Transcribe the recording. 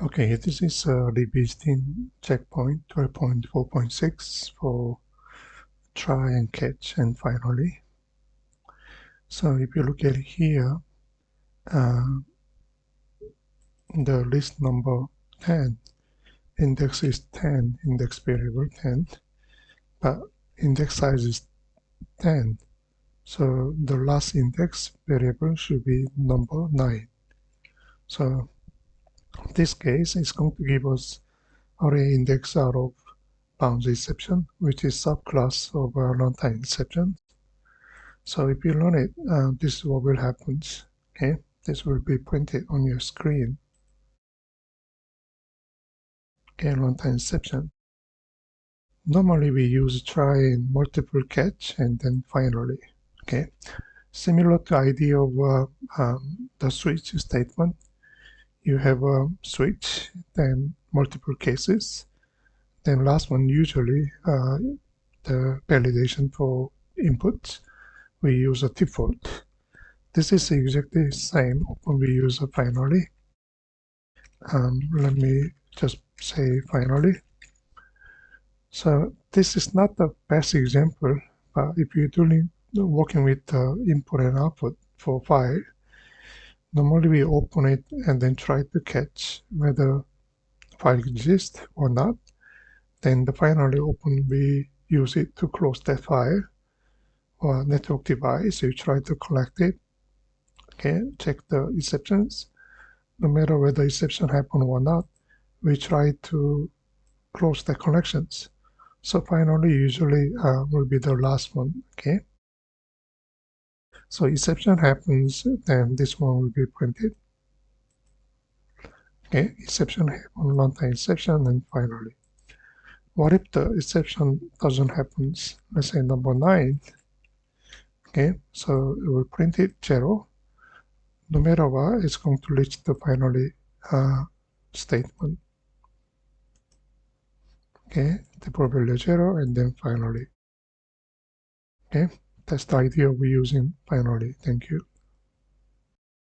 Okay, this is revisiting checkpoint 12.4.6 for try and catch and finally. So if you look at here, uh, the list number 10, index is 10, index variable 10, but index size is 10. So the last index variable should be number 9. So this case is going to give us array index out of bounds exception, which is subclass of runtime exception. So if you run it, this is what will happen. Okay, this will be printed on your screen. Okay, runtime exception. Normally we use try and multiple catch and then finally. Okay, similar to idea of the switch statement. You have a switch, then multiple cases, then last one usually the validation for inputs. We use a default. This is exactly the same when we use a finally. Let me just say finally. So this is not the best example, but if you're doing working with input and output for file, normally we open it and then try to catch whether file exists or not. Then the finally open, we use it to close that file or network device. You try to collect it. Okay, check the exceptions. No matter whether exception happen or not, we try to close the connections. So finally, usually will be the last one. Okay. So exception happens, then this one will be printed. Okay, exception happen, runtime exception, and finally. What if the exception doesn't happen? Let's say number 9. Okay, so it will print it 0. No matter what, it's going to reach the finally statement. Okay, the value 0 and then finally. Okay, that's the idea we're using finally. Thank you.